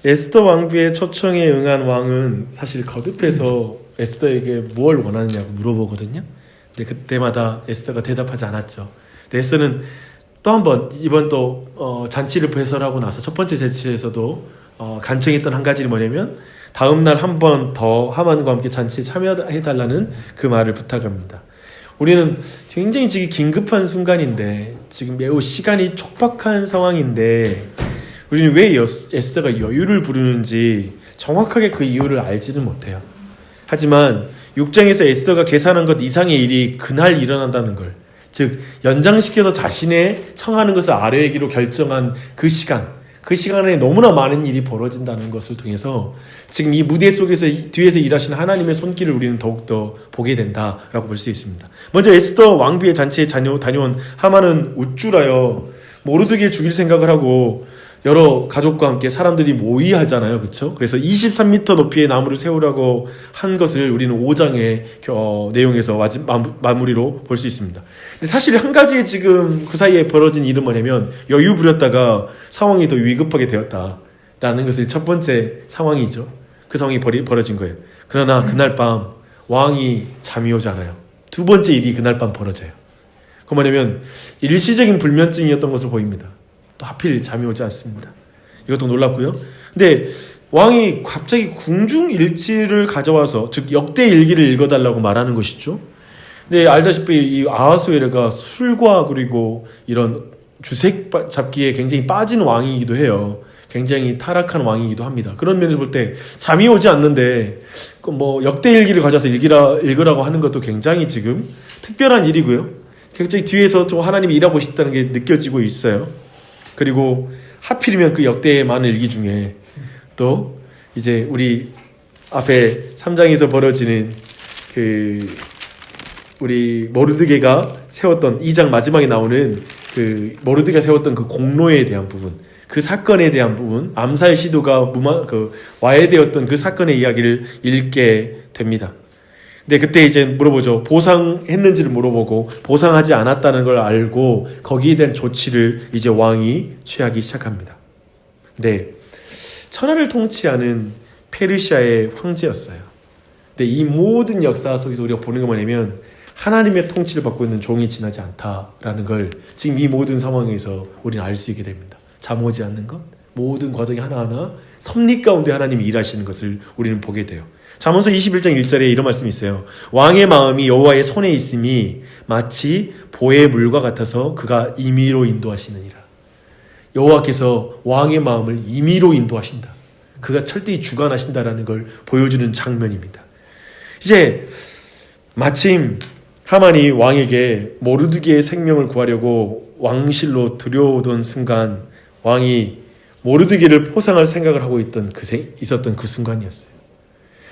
에스더 왕비의 초청에 응한 왕은 사실 거듭해서 에스더에게 뭘 원하느냐고 물어보거든요. 근데 그때마다 에스더가 대답하지 않았죠. 근데 에스더는 또 한 번 이번 또 잔치를 배설하고 나서 첫 번째 잔치에서도 간청했던 한 가지는 뭐냐면 다음 날 한 번 더 하만과 함께 잔치에 참여해달라는 그 말을 부탁합니다. 우리는 굉장히 지금 긴급한 순간인데 지금 매우 시간이 촉박한 상황인데 우리는 왜 에스더가 여유를 부르는지 정확하게 그 이유를 알지는 못해요. 하지만 6장에서 에스더가 계산한 것 이상의 일이 그날 일어난다는 걸, 즉 연장시켜서 자신의 청하는 것을 아뢰기로 결정한 그 시간에 너무나 많은 일이 벌어진다는 것을 통해서 지금 이 무대 속에서 뒤에서 일하시는 하나님의 손길을 우리는 더욱더 보게 된다라고 볼 수 있습니다. 먼저 에스더 왕비의 잔치에 다녀온 하만은 우쭐하여 모르드게 죽일 생각을 하고 여러 가족과 함께 사람들이 모의하잖아요. 그렇죠? 그래서 23m 높이의 나무를 세우라고 한 것을 우리는 5장의 내용에서 마무리로 볼 수 있습니다. 근데 사실 한 가지 지금 그 사이에 벌어진 일은 뭐냐면 여유 부렸다가 상황이 더 위급하게 되었다라는 것이 첫 번째 상황이죠. 그 상황이 벌어진 거예요. 그러나 그날 밤 왕이 잠이 오지 않아요. 두 번째 일이 그날 밤 벌어져요. 그 뭐냐면 일시적인 불면증이었던 것을 보입니다. 또 하필 잠이 오지 않습니다. 이것도 놀랍고요. 근데 왕이 갑자기 궁중일지를 가져와서, 즉 역대 일기를 읽어달라고 말하는 것이죠. 근데 알다시피 이 아하수에르가 술과 그리고 이런 주색 잡기에 굉장히 빠진 왕이기도 해요. 굉장히 타락한 왕이기도 합니다. 그런 면에서 볼 때 잠이 오지 않는데 뭐 역대 일기를 가져와서 읽으라고 하는 것도 굉장히 지금 특별한 일이고요. 굉장히 뒤에서 좀 하나님이 일하고 싶다는 게 느껴지고 있어요. 그리고 하필이면 그 역대의 많은 일기 중에 또 이제 우리 앞에 3장에서 벌어지는 그 우리 모르드게가 세웠던 2장 마지막에 나오는 그 모르드게가 세웠던 그 공로에 대한 부분, 그 사건에 대한 부분, 암살 시도가 와해되었던 그 사건의 이야기를 읽게 됩니다. 근데 그때 이제 물어보죠. 보상했는지를 물어보고 보상하지 않았다는 걸 알고 거기에 대한 조치를 이제 왕이 취하기 시작합니다. 네, 천하를 통치하는 페르시아의 황제였어요. 근데 이 모든 역사 속에서 우리가 보는 게 뭐냐면 하나님의 통치를 받고 있는 종이 지나지 않다라는 걸 지금 이 모든 상황에서 우리는 알 수 있게 됩니다. 잠 오지 않는 것, 모든 과정이 하나하나 섭리 가운데 하나님이 일하시는 것을 우리는 보게 돼요. 잠언서 21장 1절에 이런 말씀이 있어요. 왕의 마음이 여호와의 손에 있음이 마치 보의 물과 같아서 그가 임의로 인도하시느니라. 여호와께서 왕의 마음을 임의로 인도하신다. 그가 철저히 주관하신다라는 걸 보여주는 장면입니다. 이제 마침 하만이 왕에게 모르드게의 생명을 구하려고 왕실로 들여오던 순간 왕이 모르드게를 포상할 생각을 하고 있었던 그 순간이었어요.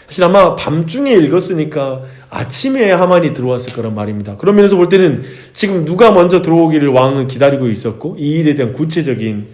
사실 아마 밤중에 읽었으니까 아침에 하만이 들어왔을 거란 말입니다. 그런 면에서 볼 때는 지금 누가 먼저 들어오기를 왕은 기다리고 있었고 이 일에 대한 구체적인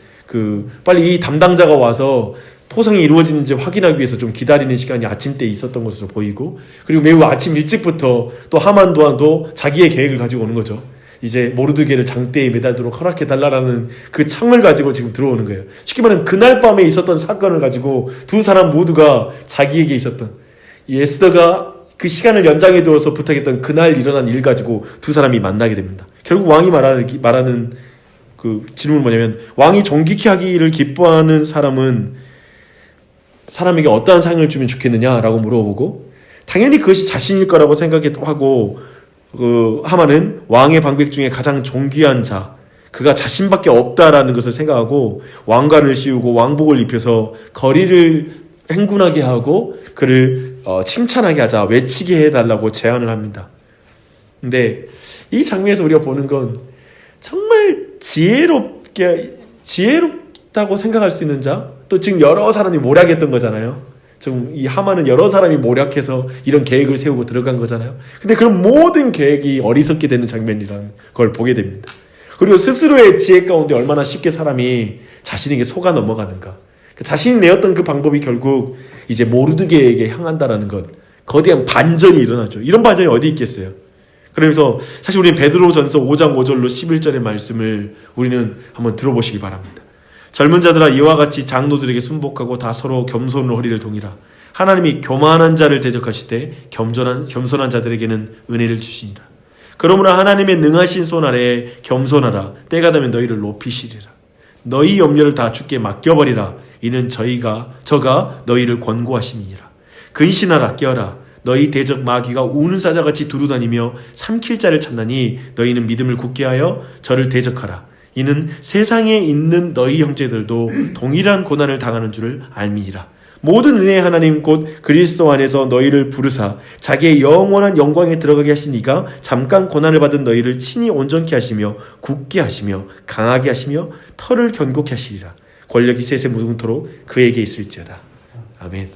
빨리 이 담당자가 와서 포상이 이루어지는지 확인하기 위해서 좀 기다리는 시간이 아침 때 있었던 것으로 보이고, 그리고 매우 아침 일찍부터 또 하만 또한도 자기의 계획을 가지고 오는 거죠. 이제 모르드게를 장대에 매달도록 허락해달라는 그 창을 가지고 지금 들어오는 거예요. 쉽게 말하면 그날 밤에 있었던 사건을 가지고 두 사람 모두가 자기에게 있었던, 에스더가 그 시간을 연장해 두어서 부탁했던 그날 일어난 일 가지고 두 사람이 만나게 됩니다. 결국 왕이 말하는 그 질문은 뭐냐면, 왕이 정직히 하기를 기뻐하는 사람에게 어떠한 상을 주면 좋겠느냐라고 물어보고, 당연히 그것이 자신일 거라고 생각하고, 하만은 왕의 방백 중에 가장 존귀한 자, 그가 자신밖에 없다라는 것을 생각하고 왕관을 씌우고 왕복을 입혀서 거리를 행군하게 하고 그를 칭찬하게 하자, 외치게 해달라고 제안을 합니다. 근데 이 장면에서 우리가 보는 건 정말 지혜롭다고 생각할 수 있는 자, 또 지금 여러 사람이 모략했던 거잖아요. 지금 이 하만은 여러 사람이 모략해서 이런 계획을 세우고 들어간 거잖아요. 근데 그런 모든 계획이 어리석게 되는 장면이라는 걸 보게 됩니다. 그리고 스스로의 지혜 가운데 얼마나 쉽게 사람이 자신에게 속아 넘어가는가. 자신이 내었던 그 방법이 결국 이제 모르드게에게 향한다라는 것, 거대한 반전이 일어나죠. 이런 반전이 어디 있겠어요. 그러면서 사실 우리는 베드로전서 5장 5절로 11절의 말씀을 우리는 한번 들어보시기 바랍니다. 젊은 자들아 이와 같이 장로들에게 순복하고 다 서로 겸손으로 허리를 동이라. 하나님이 교만한 자를 대적하시되 겸손한 자들에게는 은혜를 주시니라. 그러므로 하나님의 능하신 손 아래에 겸손하라. 때가 되면 너희를 높이시리라. 너희 염려를 다 주께 맡겨버리라. 이는 저가 너희를 권고하심이니라. 근신하라 깨어라. 너희 대적 마귀가 우는 사자같이 두루다니며 삼킬 자를 찾나니 너희는 믿음을 굳게 하여 저를 대적하라. 이는 세상에 있는 너희 형제들도 동일한 고난을 당하는 줄을 알미니라. 모든 은혜의 하나님 곧 그리스도 안에서 너희를 부르사 자기의 영원한 영광에 들어가게 하신 이가 잠깐 고난을 받은 너희를 친히 온전케 하시며 굳게 하시며 강하게 하시며 털을 견고케 하시리라. 권력이 셋의 무궁토록 그에게 있을지어다. 아멘.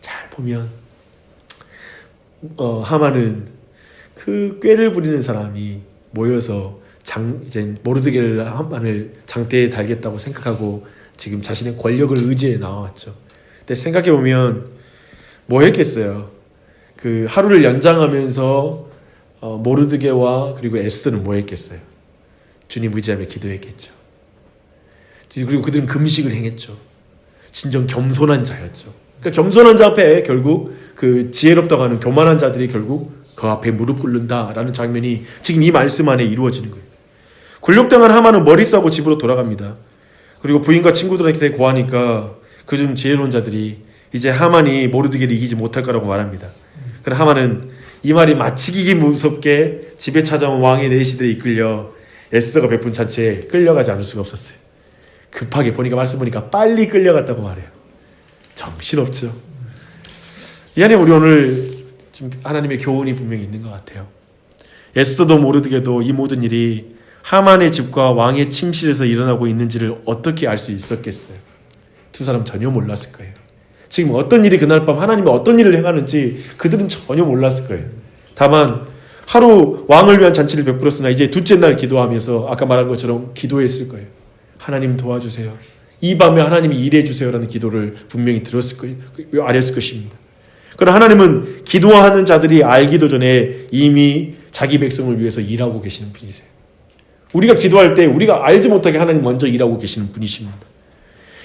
잘 보면 하만은 그 꾀를 부리는 사람이 모여서 이제 모르드게를 하만을 장대에 달겠다고 생각하고 지금 자신의 권력을 의지해 나왔죠. 근데 생각해 보면 뭐 했겠어요? 그 하루를 연장하면서 모르드게와 그리고 에스더는 뭐 했겠어요? 주님 의지하며 기도했겠죠. 그리고 그들은 금식을 행했죠. 진정 겸손한 자였죠. 그러니까 겸손한 자 앞에 결국 그 지혜롭다고 하는 교만한 자들이 결국 그 앞에 무릎 꿇는다라는 장면이 지금 이 말씀 안에 이루어지는 거예요. 굴욕당한 하만은 머리 싸고 집으로 돌아갑니다. 그리고 부인과 친구들한테 고하니까 그중 지혜로운 자들이 이제 하만이 모르드게를 이기지 못할 거라고 말합니다. 그럼 하만은 이 말이 마치기 무섭게 집에 찾아온 왕의 내시들에 이끌려 에스더가 베푼 잔치에 끌려가지 않을 수가 없었어요. 급하게 보니까 말씀 보니까 빨리 끌려갔다고 말해요. 정신없죠. 이 안에 우리 오늘 좀 하나님의 교훈이 분명히 있는 것 같아요. 에스더도 모르드게도 이 모든 일이 하만의 집과 왕의 침실에서 일어나고 있는지를 어떻게 알 수 있었겠어요? 두 사람 전혀 몰랐을 거예요. 지금 어떤 일이 그날 밤 하나님이 어떤 일을 행하는지 그들은 전혀 몰랐을 거예요. 다만 하루 왕을 위한 잔치를 베풀었으나 이제 둘째 날 기도하면서 아까 말한 것처럼 기도했을 거예요. 하나님 도와주세요. 이 밤에 하나님이 일해 주세요라는 기도를 분명히 들었을 거예요. 알았을 것입니다. 그러나 하나님은 기도하는 자들이 알기도 전에 이미 자기 백성을 위해서 일하고 계시는 분이세요. 우리가 기도할 때 우리가 알지 못하게 하나님 먼저 일하고 계시는 분이십니다.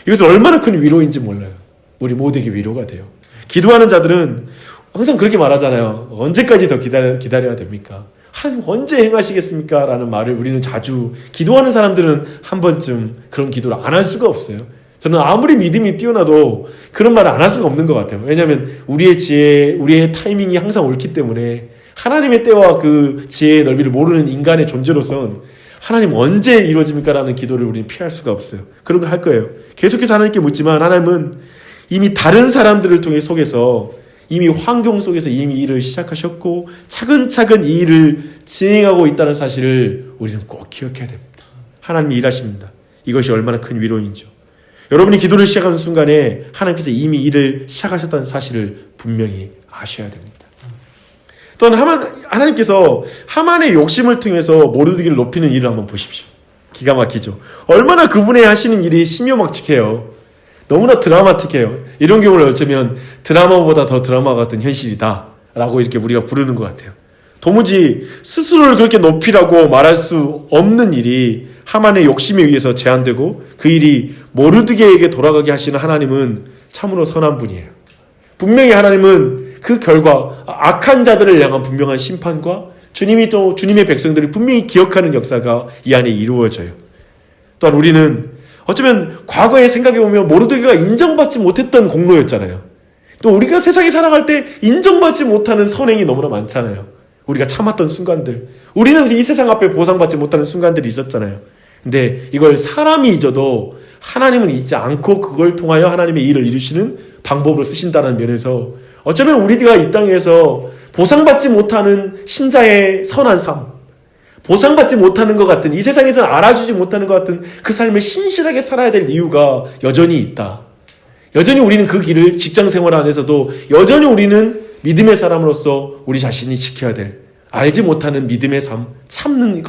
이것은 얼마나 큰 위로인지 몰라요. 우리 모두에게 위로가 돼요. 기도하는 자들은 항상 그렇게 말하잖아요. 언제까지 더 기다려야 됩니까? 하나님 언제 행하시겠습니까? 라는 말을 우리는 자주, 기도하는 사람들은 한 번쯤 그런 기도를 안 할 수가 없어요. 저는 아무리 믿음이 뛰어나도 그런 말을 안 할 수가 없는 것 같아요. 왜냐하면 우리의 지혜, 우리의 타이밍이 항상 옳기 때문에 하나님의 때와 그 지혜의 넓이를 모르는 인간의 존재로서는 하나님 언제 이루어집니까? 라는 기도를 우리는 피할 수가 없어요. 그런 걸 할 거예요. 계속해서 하나님께 묻지만 하나님은 이미 다른 사람들을 통해 속에서 이미 환경 속에서 이미 일을 시작하셨고 차근차근 이 일을 진행하고 있다는 사실을 우리는 꼭 기억해야 됩니다. 하나님이 일하십니다. 이것이 얼마나 큰 위로인지요. 여러분이 기도를 시작하는 순간에 하나님께서 이미 일을 시작하셨다는 사실을 분명히 아셔야 됩니다. 또한 하나님께서 하만의 욕심을 통해서 모르드게를 높이는 일을 한번 보십시오. 기가 막히죠. 얼마나 그분의 하시는 일이 신묘막측해요. 너무나 드라마틱해요. 이런 경우를 어쩌면 드라마보다 더 드라마 같은 현실이다 라고 이렇게 우리가 부르는 것 같아요. 도무지 스스로를 그렇게 높이라고 말할 수 없는 일이 하만의 욕심에 의해서 제한되고 그 일이 모르드게에게 돌아가게 하시는 하나님은 참으로 선한 분이에요. 분명히 하나님은 그 결과 악한 자들을 향한 분명한 심판과 주님이 또 주님의 백성들을 분명히 기억하는 역사가 이 안에 이루어져요. 또한 우리는 어쩌면 과거에 생각해보면 모르드게가 인정받지 못했던 공로였잖아요. 또 우리가 세상에 살아갈 때 인정받지 못하는 선행이 너무나 많잖아요. 우리가 참았던 순간들, 우리는 이 세상 앞에 보상받지 못하는 순간들이 있었잖아요. 근데 이걸 사람이 잊어도 하나님은 잊지 않고 그걸 통하여 하나님의 일을 이루시는 방법으로 쓰신다는 면에서 어쩌면 우리가 이 땅에서 보상받지 못하는 신자의 선한 삶, 보상받지 못하는 것 같은, 이 세상에서는 알아주지 못하는 것 같은 그 삶을 신실하게 살아야 될 이유가 여전히 있다. 여전히 우리는 그 길을 직장 생활 안에서도 여전히 우리는 믿음의 사람으로서 우리 자신이 지켜야 될, 알지 못하는 믿음의 삶, 참는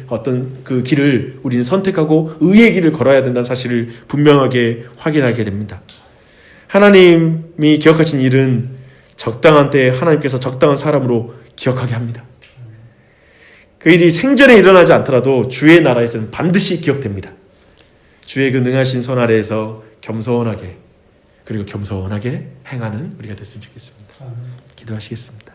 어떤 그 길을 우리는 선택하고 의의 길을 걸어야 된다는 사실을 분명하게 확인하게 됩니다. 하나님이 기억하신 일은 적당한 때에 하나님께서 적당한 사람으로 기억하게 합니다. 그 일이 생전에 일어나지 않더라도 주의 나라에서는 반드시 기억됩니다. 주의 그 능하신 손 아래에서 겸손하게 그리고 겸손하게 행하는 우리가 됐으면 좋겠습니다. 기도하시겠습니다.